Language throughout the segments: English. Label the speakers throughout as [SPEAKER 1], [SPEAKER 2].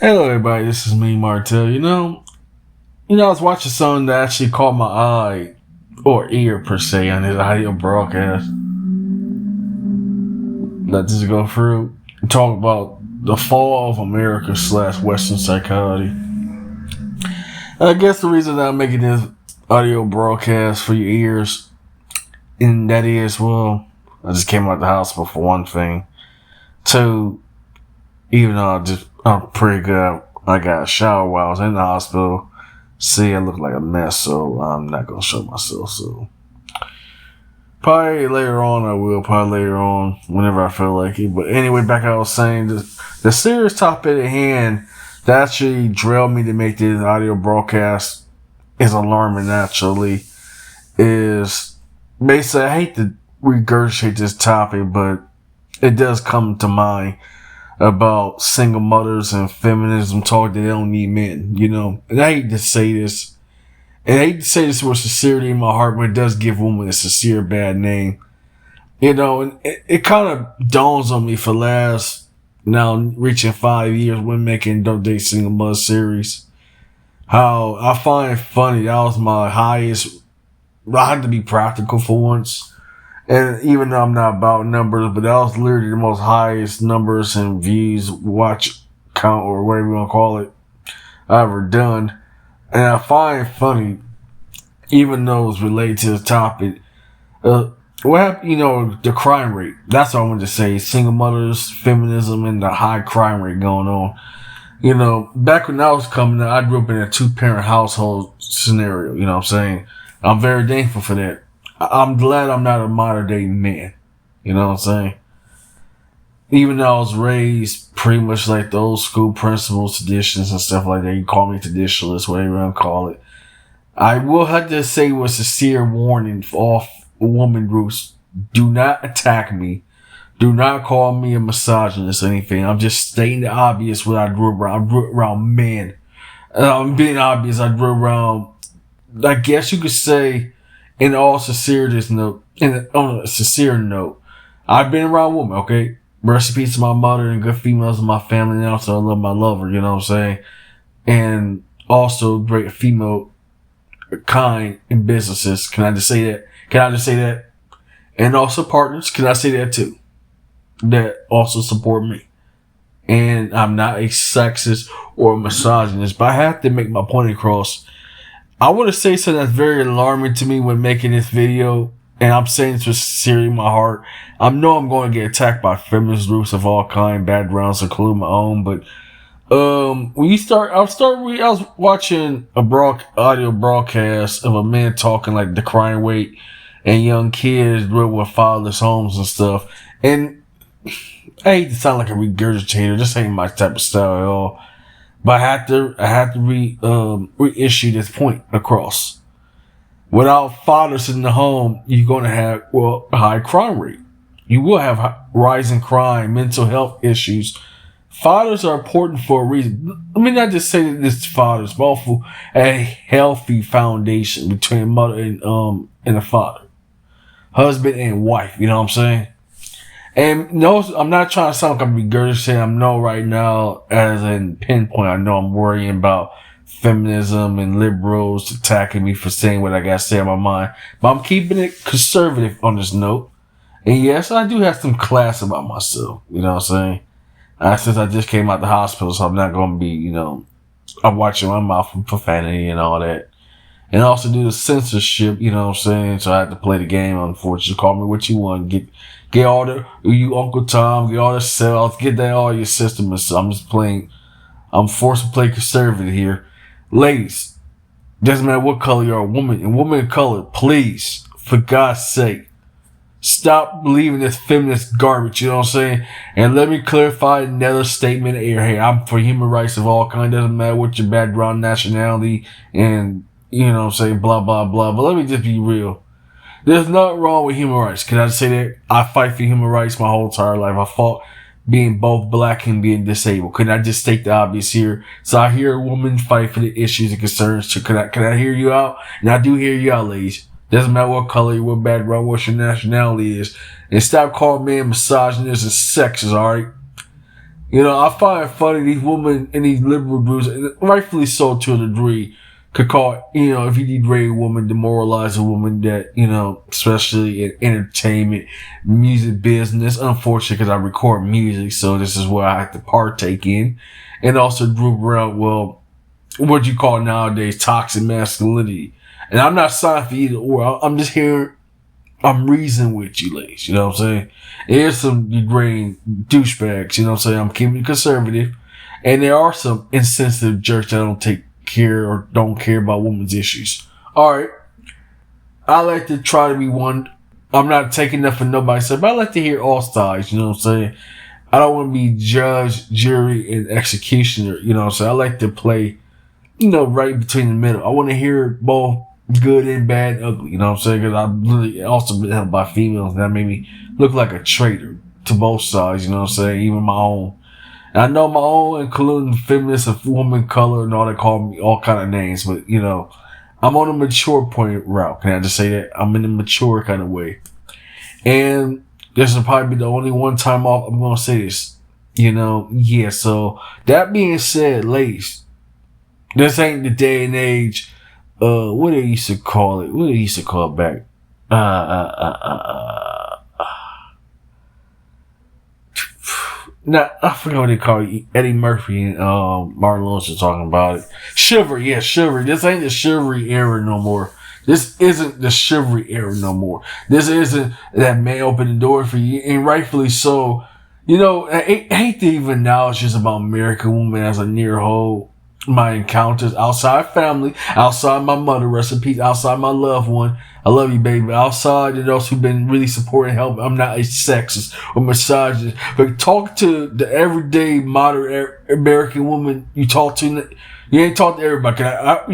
[SPEAKER 1] Hello, everybody. This is me, Martel. I was watching something that actually caught my eye or ear per se on his audio broadcast. Let's just go through and talk about the fall of America / Western psychology. I guess the reason that I'm making this audio broadcast for your ears, and that is, well, I just came out the hospital for one thing. Two, even though I'm pretty good, I got a shower while I was in the hospital. See, I look like a mess, so I'm not going to show myself. So probably later on I will, probably later on whenever I feel like it. But anyway, back I was saying, the serious topic at hand that actually drilled me to make this audio broadcast is alarming actually. Is basically, I hate to regurgitate this topic, but it does come to mind about single mothers and feminism talk that they don't need men, And I hate to say this. And I hate to say this with sincerity in my heart, but it does give women a sincere bad name. And it kind of dawns on me for last, now reaching 5 years, when making Don't Date Single Mother series. How I find it funny, that was my highest, I had to be practical for once. And even though I'm not about numbers, but that was literally the most highest numbers and views, watch count, or whatever you want to call it, I've ever done. And I find it funny, even though it's related to the topic, what happened, the crime rate. That's what I wanted to say. Single mothers, feminism, and the high crime rate going on. Back when I was coming up, I grew up in a 2-parent household scenario, you know what I'm saying? I'm very thankful for that. I'm glad I'm not a modern day man. You know what I'm saying? Even though I was raised pretty much like the old school principles, traditions, and stuff like that. You call me traditionalist, whatever you want to call it. I will have to say with sincere warning for all woman groups, do not attack me. Do not call me a misogynist or anything. I'm just stating the obvious what I grew around. I grew around men. I'm being obvious. I grew around, I guess you could say, in all sincerity note, on a sincere note, I've been around women, okay? Rest in peace to my mother and good females in my family, and also I love my lover, you know what I'm saying? And also great female kind in businesses. Can I just say that? And also partners, can I say that too? That also support me. And I'm not a sexist or a misogynist, but I have to make my point across. I want to say something that's very alarming to me when making this video, and I'm saying this with sincerity in my heart. I know I'm going to get attacked by feminist groups of all kind backgrounds, including my own, but I was watching audio broadcast of a man talking like the crime rate and young kids with fatherless homes and stuff. And I hate to sound like a regurgitator. This ain't my type of style at all. But I had to reissue this point across. Without fathers in the home, you're going to have, a high crime rate. You will have rising crime, mental health issues. Fathers are important for a reason. Let me not just say that this fathers, but also a healthy foundation between mother and a father. Husband and wife, you know what I'm saying? And no, I'm not trying to sound like I'm regurgitating. I know right now, as in pinpoint, I know I'm worrying about feminism and liberals attacking me for saying what I got to say on my mind. But I'm keeping it conservative on this note. And yes, I do have some class about myself. You know what I'm saying? Since I just came out the hospital, so I'm not going to be, I'm watching my mouth from profanity and all that. And also do the censorship, you know what I'm saying? So I have to play the game, unfortunately. Call me what you want. Get all you Uncle Tom, get all the cells, get that all your system. So I'm forced to play conservative here. Ladies, doesn't matter what color you're, a woman, and woman of color, please, for God's sake, stop believing this feminist garbage, you know what I'm saying? And let me clarify another statement here. Hey, I'm for human rights of all kinds. Doesn't matter what your background, nationality, and, you know what I'm saying, blah, blah, blah. But let me just be real. There's nothing wrong with human rights. Can I say that? I fight for human rights my whole entire life. I fought being both black and being disabled. Can I just state the obvious here? So I hear a woman fight for the issues and concerns. So can I hear you out? And I do hear you out, ladies. Doesn't matter what color, what background, what your nationality is. And stop calling men misogynist and sexist, alright? I find it funny these women in these liberal groups, and rightfully so to a degree, could call, if you degrade a woman, demoralize a woman that, especially in entertainment, music business. Unfortunately, because I record music, so this is what I have to partake in. And also group around, well, what you call nowadays toxic masculinity. And I'm not signed for either or. I'm just here. I'm reasoning with you, ladies. You know what I'm saying? There's some degrading douchebags. You know what I'm saying? I'm keeping it conservative. And there are some insensitive jerks that don't take care or don't care about women's issues. Alright. I like to try to be one. I'm not taking nothing for nobody, but I like to hear all sides. You know what I'm saying? I don't want to be judge, jury, and executioner. You know what I'm saying? I like to play, right between the middle. I want to hear both good and bad and ugly. You know what I'm saying? Because I've really also been helped by females, and that made me look like a traitor to both sides. You know what I'm saying? Even my own. And I know my own, including feminists of woman color and all, they call me all kind of names. But, I'm on a mature point route. Can I just say that? I'm in a mature kind of way. And this will probably be the only one time off I'm going to say this. Yeah. So that being said, ladies, this ain't the day and age. What they used to call it? What they used to call it back? Now, I forgot what they call it. Eddie Murphy and Martin Lawrence were talking about it. Chivalry, yeah, chivalry. This ain't the chivalry era no more. This isn't the chivalry era no more. This isn't that man opened the door for you, and rightfully so. I hate to even acknowledge this about American women as a near whole. My encounters outside family, outside my mother, rest in peace, outside my loved one. I love you, baby. Outside those who've been really supporting and helping. I'm not a sexist or misogynist, but talk to the everyday modern American woman you talk to. You ain't talk to everybody.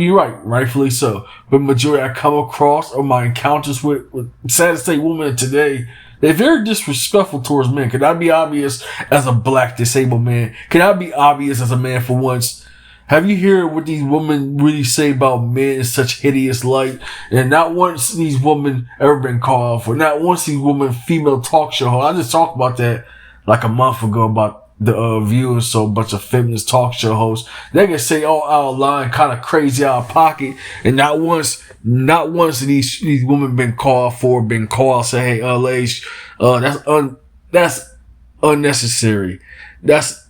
[SPEAKER 1] You're right, rightfully so. But majority I come across or my encounters with sad to say, women today, they're very disrespectful towards men. Can I be obvious as a black disabled man? Can I be obvious as a man for once? Have you heard what these women really say about men in such hideous light? And not once these women ever been called for. Not once these women female talk show hosts. I just talked about that like a month ago about the View and so a bunch of feminist talk show hosts. They can say all out of line, kind of crazy out of pocket, and not once these women been called say, hey, ladies, that's unnecessary. That's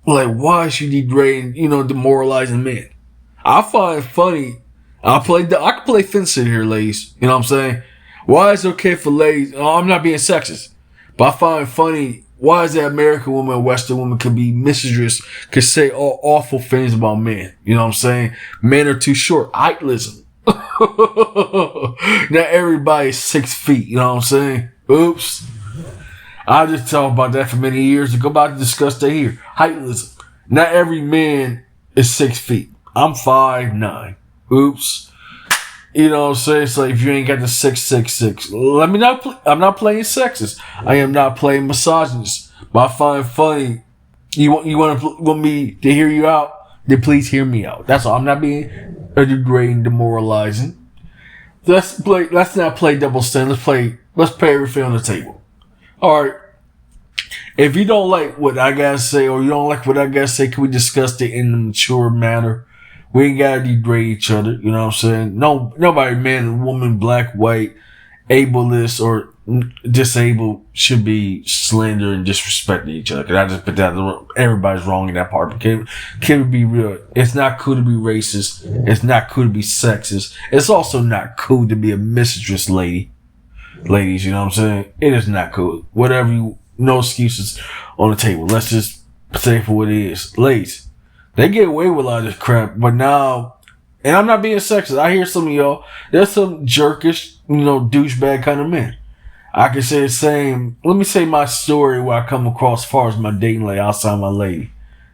[SPEAKER 1] like, why is she degrading, demoralizing men? I find it funny. I can play fence in here, ladies. You know what I'm saying? Why is it okay for ladies? I'm not being sexist, but I find it funny. Why is that American woman, Western woman could be misogynists, could say all awful things about men? You know what I'm saying? Men are too short. Heightlism. Not everybody's 6 feet. You know what I'm saying? Oops. I just talked about that for many years ago. About to discuss that here. Heightlism. Not every man is 6 feet. I'm 5'9". Oops. You know what I'm saying? It's like if you ain't got the 6'6". I'm not playing sexist. I am not playing misogynist. But I find it funny. You want me to hear you out? Then please hear me out. That's all. I'm not being degrading, demoralizing. Let's not play double standard. Let's play everything on the table. Alright, if you don't like what I gotta say, or you don't like what I gotta say, can we discuss it in a mature manner? We ain't gotta degrade each other, you know what I'm saying? Nobody, man, woman, black, white, ableist, or disabled should be slander and disrespecting each other. Cause I just put that, everybody's wrong in that part. But can we be real? It's not cool to be racist. It's not cool to be sexist. It's also not cool to be a misogynist ladies, you know what I'm saying? It is not cool. No excuses on the table. Let's just say for what it is. Ladies, they get away with a lot of this crap, but now, and I'm not being sexist. I hear some of y'all, there's some jerkish, douchebag kind of men. I can say the same. Let me say my story where I come across as far as my dating life outside my lady.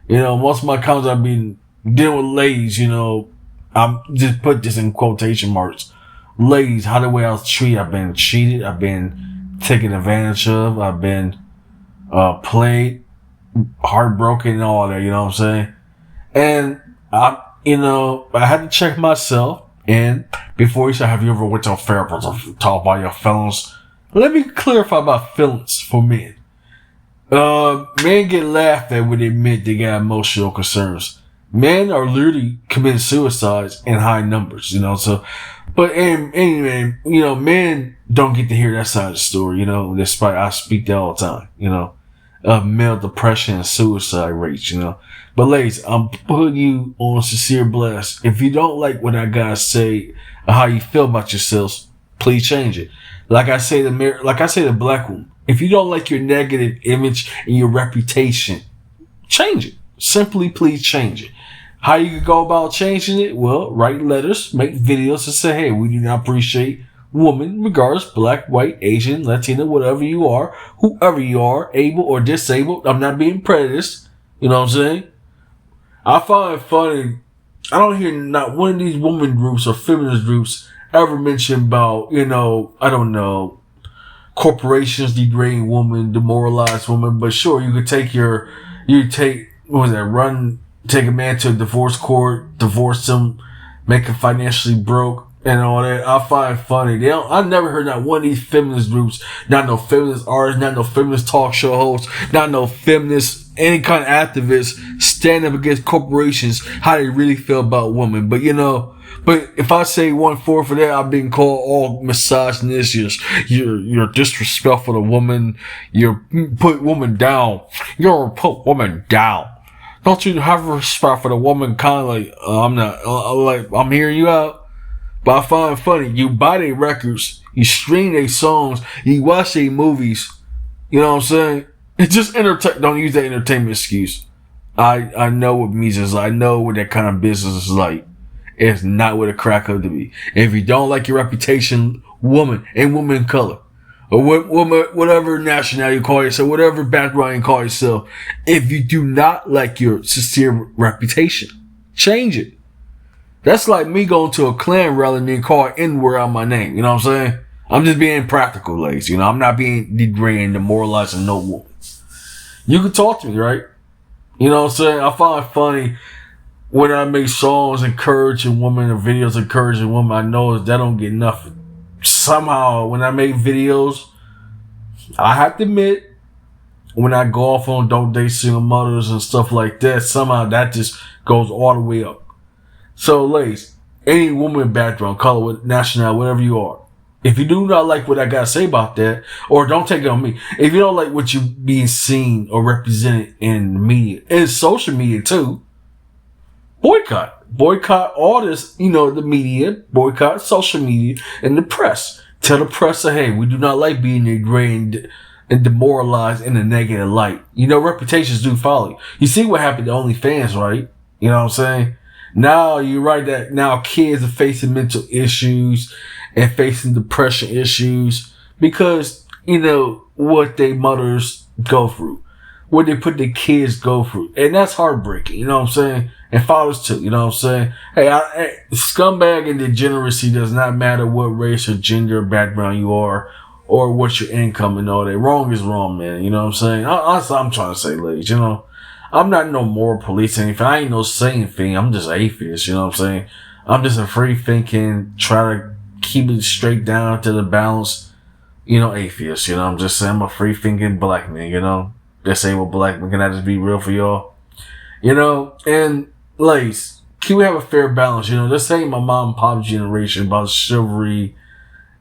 [SPEAKER 1] Most of my comments I've been dealing with ladies, I'm just put this in quotation marks. Ladies, how the way I was treated. I've been cheated. I've been taken advantage of. I've been played, heartbroken, and all that. You know what I'm saying? And I had to check myself. And before you say, have you ever went to a therapist or talk about your feelings? Let me clarify about feelings for men. Men get laughed at when they admit they got emotional concerns. Men are literally committing suicides in high numbers, so, but, anyway, men don't get to hear that side of the story, despite I speak that all the time, of male depression and suicide rates, But ladies, I'm putting you on sincere blast. If you don't like what I gotta say or how you feel about yourselves, please change it. Like I say to black women, if you don't like your negative image and your reputation, change it. Simply please change it. How you can go about changing it? Well, write letters, make videos and say, hey, we do not appreciate women, regardless, black, white, Asian, Latino, whatever you are, whoever you are, able or disabled. I'm not being prejudiced. You know what I'm saying? I find it funny. I don't hear not one of these women groups or feminist groups ever mention about, I don't know, corporations degrading women, demoralize women. But sure, you could take take a man to a divorce court, divorce him, make him financially broke and all that. I find it funny. I've never heard not one of these feminist groups, not no feminist artists, not no feminist talk show hosts, not no feminist, any kind of activists stand up against corporations, how they really feel about women. But but if I say 1/4 for that, I've been called all misogynist. You're disrespectful to women. You put women down. You're put women down. Don't you have respect for the woman? Kind of like I'm hearing you out. But I find it funny. You buy their records, you stream their songs, you watch their movies. You know what I'm saying? It's just don't use that entertainment excuse. I know what music is like. I know what that kind of business is like. It's not what it crack up to be. And if you don't like your reputation, woman of color, or whatever nationality you call yourself, whatever background you call yourself, if you do not like your sincere reputation, change it. That's like me going to a Klan rally and being called N-word on my name. You know what I'm saying? I'm just being practical, ladies. I'm not being degrading, demoralizing no woman. You can talk to me, right? You know what I'm saying? I find it funny when I make songs encouraging women or videos encouraging women. I know that don't get nothing. Somehow, when I make videos, I have to admit, when I go off on don't date single mothers and stuff like that, somehow that just goes all the way up. So, ladies, any woman background, color, nationality, whatever you are, if you do not like what I gotta say about that, or don't take it on me, if you don't like what you being seen or represented in the media, and social media too, boycott all this, the media, boycott social media and the press. Tell the press that, hey, we do not like being degraded and demoralized in a negative light. Reputations do follow. You see what happened to OnlyFans, right? You know what I'm saying? Now you're right that now kids are facing mental issues and facing depression issues because, what their mothers go through, what they put their kids go through. And that's heartbreaking, you know what I'm saying? And fathers too, you know what I'm saying? Hey, scumbag and degeneracy does not matter what race or gender or background you are or what your income and all that. Wrong is wrong, man. You know what I'm saying? That's what I'm trying to say, ladies, I'm not no moral police or anything. I ain't no saying thing. I'm just atheist, you know what I'm saying? I'm just a free thinking, try to keep it straight down to the balance, atheist, I'm just saying I'm a free thinking black man, disabled black man. Can I just be real for y'all? And ladies, can we have a fair balance? This ain't my mom and pop generation about chivalry.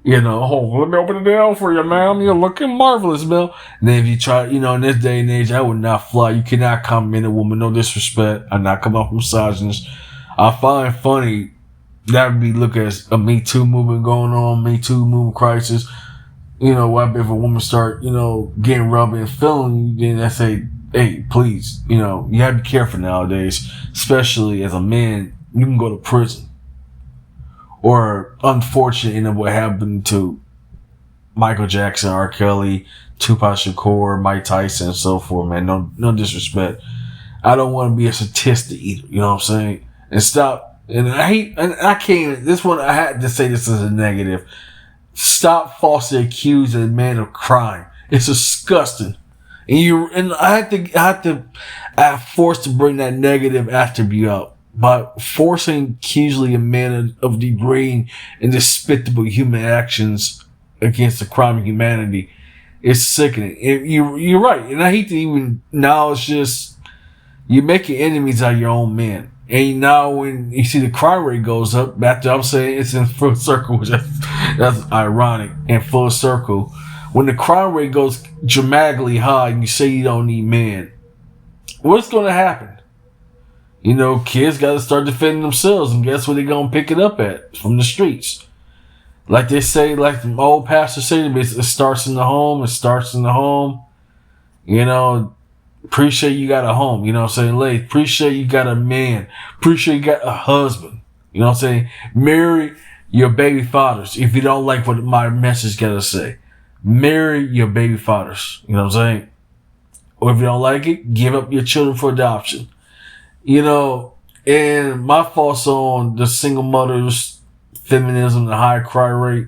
[SPEAKER 1] Oh, let me open it down for you, ma'am. You're looking marvelous, Bill. And then if you try, in this day and age, I would not fly. You cannot compliment a woman, no disrespect. I'm not coming off misogynist. I find funny that would be looked as a Me Too movement going on, Me Too movement crisis. What if a woman start, getting rubbed and feeling you, then I say, hey, please, you have to be careful nowadays, especially as a man, you can go to prison. Or unfortunate what happened to Michael Jackson, R. Kelly, Tupac Shakur, Mike Tyson, and so forth, man. No disrespect. I don't want to be a statistic either, you know what I'm saying? And stop, and I can't, this one, I had to say this as a negative. Stop falsely accusing a man of crime. It's disgusting. And I'm forced to bring that negative attribute out. By forcing accusing a man of degrading and despicable human actions against the crime of humanity, It's sickening. You're right. And I hate to even, now it's just, you're making enemies out of your own men. And now when you see the crime rate goes up, after I'm saying it's in full circle, which that's ironic, in full circle. When the crime rate goes dramatically high and you say you don't need men, what's going to happen? You know, kids got to start defending themselves, and guess where they're going to pick it up at? From the streets. Like they say, like the old pastors say to me, it starts in the home, it starts in the home. You know, appreciate you got a home, you know what I'm saying? Ladies, appreciate you got a man. Appreciate you got a husband. You know what I'm saying? Marry your baby fathers. If you don't like what my message got to say, marry your baby fathers. You know what I'm saying? Or if you don't like it, give up your children for adoption. You know, and my thoughts on the single mothers, feminism, the high cry rate.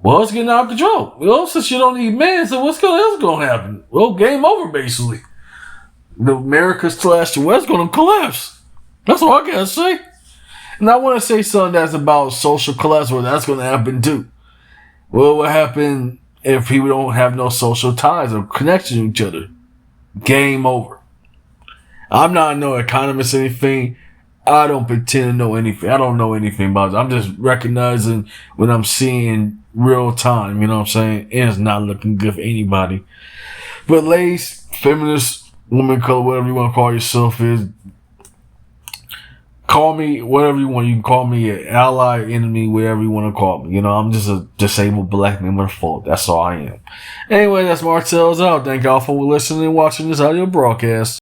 [SPEAKER 1] Well, it's getting out of control. Well, since you don't need men, so what's else going to happen? Well, game over, basically. The America's slash the West going to collapse. That's all I got to say. And I want to say something that's about social collapse, where that's going to happen too. Well, what happened if people don't have no social ties or connection to each other? Game over. I'm not no economist or anything. I don't pretend to know anything. I don't know anything about it. I'm just recognizing what I'm seeing real time. You know what I'm saying? And it's not looking good for anybody. But ladies, feminists, woman color, whatever you want to call yourself is, call me whatever you want. You can call me an ally, enemy, whatever you want to call me. You know, I'm just a disabled black man with a fault. That's all I am. Anyway, that's Martell's out. Thank y'all for listening and watching this audio broadcast.